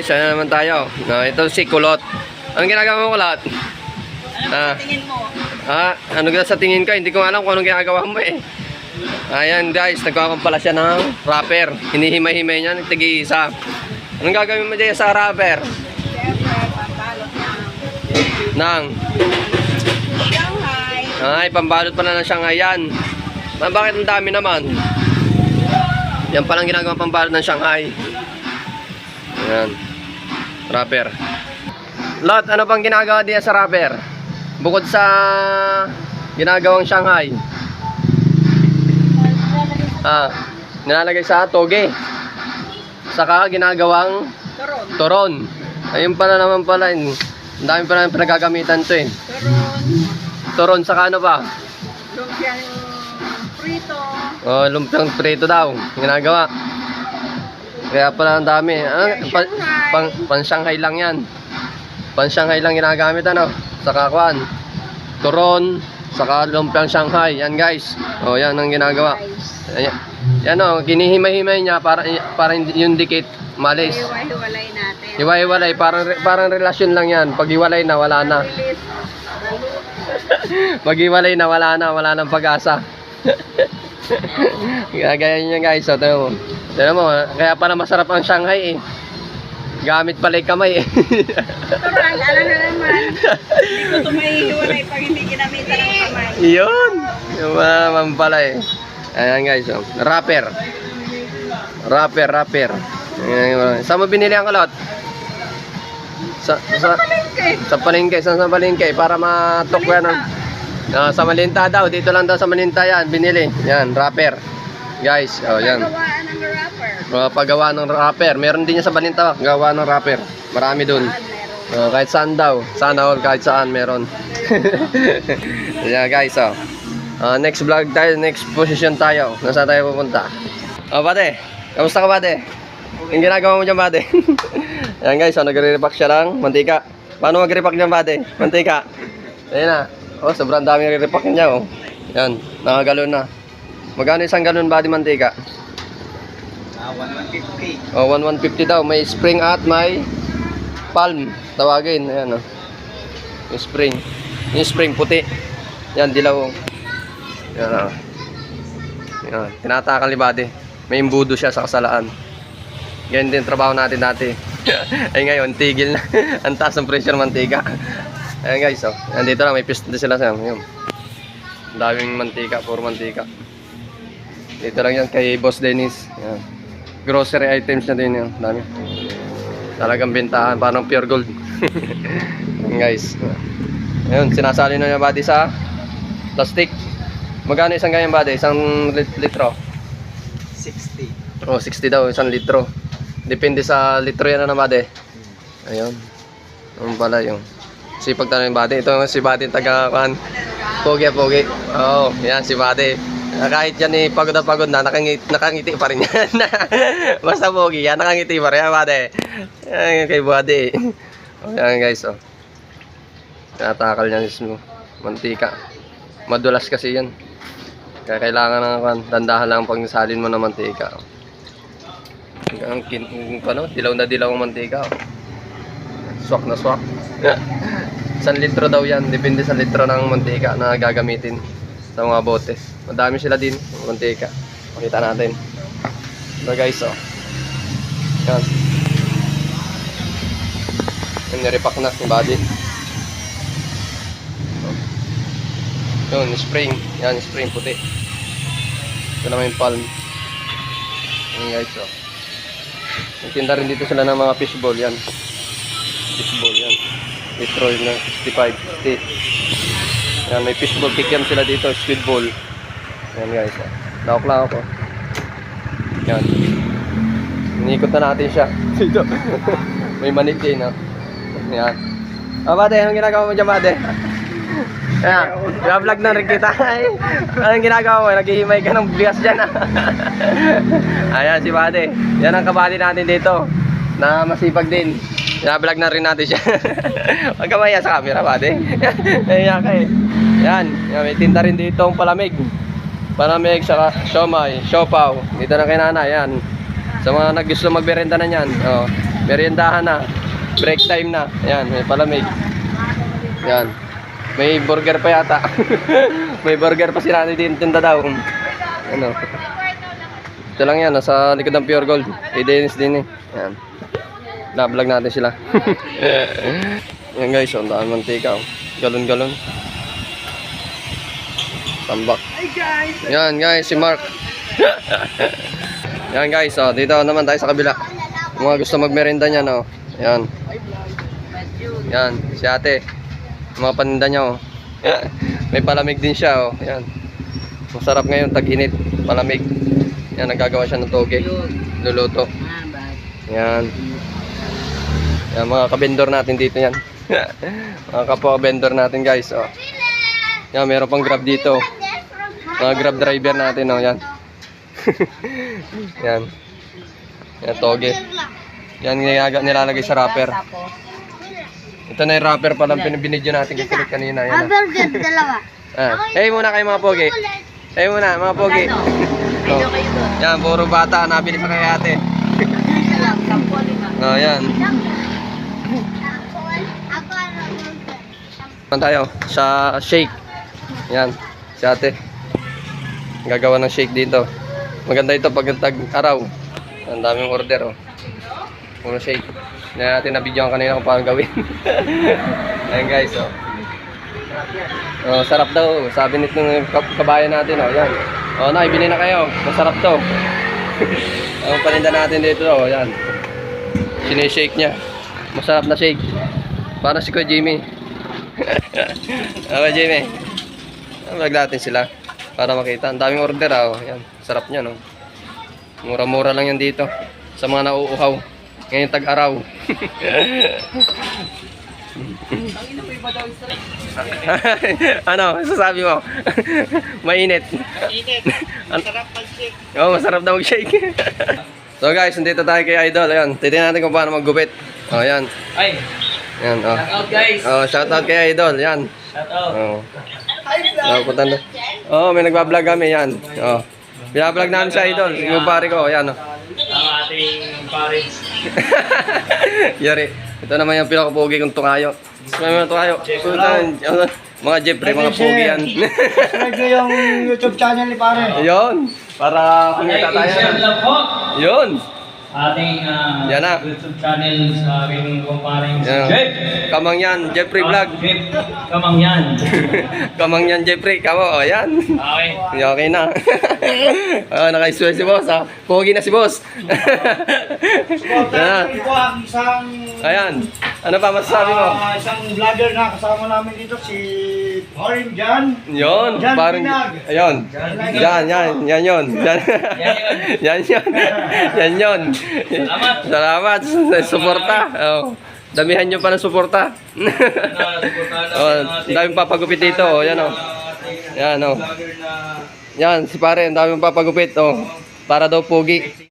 Guys, ano naman tayo? Ito si Kulot. Anong ginagawa mo, Kulot? Ano sa tingin mo? Ano sa tingin ko? Hindi ko alam kung anong ginagawa mo eh. Ayan guys, nagkakampala siya ng wrapper. Hinihimay-himay niya, nagtigi-isa. Anong gagawin mo dyan sa wrapper? Siyempre, pambalot Nang? Shanghai. Ay, pambalot pa na ng Shanghai yan. Bakit ang dami naman? Yan palang ginagawa pambalot ng Shanghai. Ayan. Wrapper. Lot, ano pang ginagawa diyan sa wrapper? Bukod sa ginagawang Shanghai. Nilalagay sa toge. Saka ginagawang turon. Ayun pala naman pala. Ang dami pa namin pinagagamitan to eh. Turon saka ano pa? Lumpiang prito. Oh, lumpiang prito daw. Ginagawa. Kaya pala ang dami. Pan Shanghai lang yan. Pan Shanghai lang ginagamit ano. Saka kuan. Turon. Saka lumpiang Shanghai. Yan guys. Oh, yan ang ginagawa. Yan o. Kinihimay-himay niya para yung dikit malis. Hiwa-hiwalay natin. Hiwa-hiwalay. Parang relasyon lang yan. Pag hiwalay na, wala na. Pag hiwalay na, wala na. Wala nang pag-asa. Gaya niya guys. So, tignan mo, kaya pala masarap ang Shanghai eh. Gamit pala yung kamay eh. Turan, alam na naman. Hindi ko ito mahihiwalay pag hindi ginamitan ng kamay. Yun. Yung naman pala eh. Ayan guys, oh. Wrapper. Wrapper. Ayan, saan mo binili ang Kulot? Sa palengke. Sa palengke para matok yan. Sa Malinta daw. Dito lang daw sa Malinta yan. Binili. Yan, wrapper. Guys, oh yan. Pagawaan ng wrapper. Paggawa ng wrapper. Meron din yan sa Malinta. Gawa ng wrapper. Marami dun. Kahit saan daw. Sana all, kahit saan meron. Yeah guys, oh. Next vlog tayo. Next position tayo. Nasaan tayo pupunta? Bate. Kamusta ka, Bate? Yung ginagawa mo dyan, Bate? Yan guys, nagre-repack siya lang. Mantika. Paano mag-repack dyan, Bate? Mantika. Ayan na. Oh, sobrang dami nagre-repack niya, oh. Yan. Nakagalon na. Magkano isang galon, Bate, mantika? 150. Oh, 150 daw. May spring at may palm. Tawagin. Ayan, oh. Yung spring. Yung spring puti. Yan, dilaw. Yan, oh. Yan. Tinatakal ni Bate. May imbudo siya sa kasalaan. Ganyan din trabaho natin dati. Ay ngayon, tigil na. Ang taas ng pressure mantika. Ayan guys, oh. Nandito lang, may piston sila sa yun. Daming mantika, puro mantika. Dito lang yan kay Boss Dennis. Ayan. Grocery items na din yun. Dami. Talagang bintahan, parang pure gold. Ayan guys. Ayun, sinasali na niya Bate sa plastic. Magkano isang ganyan Bate? Isang litro? 60. Oh, 60 daw, isang litro. Depende sa litro yan na Bate. Ayun. Ayun pala yung sipag tayo ng Bate. Ito si Bate taga-kan. Pogi. Oh, yan si Bate. Kahit yan eh, pagod na, nakangiti pa rin yan. Basta pogi yan, nakangiti pa rin yan, Bate. Yan kay Bate. Oh, yan guys, oh. Tinatakal niya mismo. Mantika. Madulas kasi yan. Kaya kailangan ng dandahan lang pag salin mo ng mantika. Ang dilaw na dilaw ang mantika. Swak na swak. 1 litro daw yan. Depende sa litro ng mantika na gagamitin sa mga bote. Madami sila din mantika. Pakita natin. Ito guys, oh. Yan. Yan, nirepack na yung body. Yun, spring. Yan, spring puti. Ito naman yung palm. Yan guys, oh. Nagtinda rin dito sila ng mga fishball. Yan. Fishball, yan. Litro na 65, 60. Yan, may fishball kikiam sila dito. Squid ball. Yan guys, oh. Lawak lang ako. Yan. Inikot na natin siya. Dito. May manik din, oh. Yan. Bate, anong ginagawa mo dyan, Bate? Ayan, vlog na rin kita. Anong ginagawa mo? Naghihimay ka ng bigas dyan. Ayan si Bate. Yan ang kabady natin dito na masipag din. Vlog na rin natin siya. Huwag ka maya sa camera, Bate. Ayan ka eh. Yan, may tinda rin dito ang palamig. Palamig, saka siomay, siopaw. Dito na kay Nana, yan. Sa mga naggusto magberenda na yan. Oh. Meriendahan na. Break time na. Ayan, may palamig. Ayan. May burger pa yata. May burger pa si Rani din, tinda daw. Ano. Ito lang yan, nasa likod ng Pure Gold. Kay Dennis din eh. Ayan. Na-vlog natin sila. Yan guys, ang daan mantika. Galon-galon. Tambak. Yan guys, si Mark. Yan guys, oh, dito naman tayo sa kabila. Kung mga gusto magmerenda niya, no. Yan. Yan, si ate. Mga paninda niya, oh. May palamig din siya, oh. Yan. Masarap ngayon, tag-init. Palamig. Yan, nagagawa siya ng toge. Luluto. Yan. Yan, mga kabendor natin dito yan. Mga kapwa-vendor natin guys, oh. Yan, meron pang grab dito. Mga grab driver natin, oh. Yan. Yan. Yan, toge. Yan, nilalagay sa wrapper. Ito na yung wrapper palang binidyo natin kay Kulit kanina. Yan, Burger, dalawa. Hey muna kayo mga pogi. Hey muna mga pogi. Oh. Yan, puro bata. Nabili sa kay ate. Oh, yan. Pan tayo sa shake. Yan, si ate. Gagawa ng shake dito. Maganda ito pag tag-araw. Ang daming order, oh. Puro shake. Hindi natin nabidyoan kanina kung paano gawin. Ayan guys, oh. Oh, sarap daw. Sabi nitong kabayan natin, oh. Yan. Oh, ibili na kayo. Masarap to. Ang paninda natin dito, oh. Yan. Sinishake niya. Masarap na shake. Para si Kuya Jimmy. Okay, Jimmy. Vlog natin sila. Para makita. Ang daming order, oh. Yan. Sarap niya, no. Mura-mura lang yan dito. Sa mga nauuhaw. Ngayon tag-araw. Ano? Sasabi mo? Mainit. Mainit. Masarap mag-shake. Oo, masarap daw mag-shake. So guys, nandito tayo kay Idol. Ayan, titignan natin kung paano maggupit. Oh, ayan. Ay, Ayan, oh. shout out guys. Oh, shout out kay Idol. Ayan. Shout out. Oh. Oh, punta na. Oh, may nagba-vlog kami. Ayan. Oh. Binablog namin sa Idol. Yung pare ko. Ayan, oh. Ang ating parents. Yari. Ito naman yung pinakapogi kong tukayo. May mga tukayo. Mga Jeffrey, mga pogi yan. Subscribe nyo yung YouTube channel ni pare. Ayun. Para kumita tayo. I-share lang po Yun. ating Yan na. YouTube channel sa aking kumparing si Yan. Jeff. Kamang yan, Jeffrey Vlog. Jeff Kamangyan. Kamang yan, Jeffrey. Kamo, o yan. Okay. Okay na. Naka-swear si boss, ha. Pogi na si boss. Yan. Ito ang isang Ayan. Ano pa masasabi mo? isang vlogger na kasama namin dito si Horin Jan. Yun. Jan Parang, Pinag. ayun. Yan yun. Yan yun. Salamat. Salamat sa suporta. Oh. Damihan nyo pa ng suporta. Oh, daming papagupit dito. Oh, yan oh. Yan oh. Yan si pare, ang daming papagupit oh. Para daw pogi.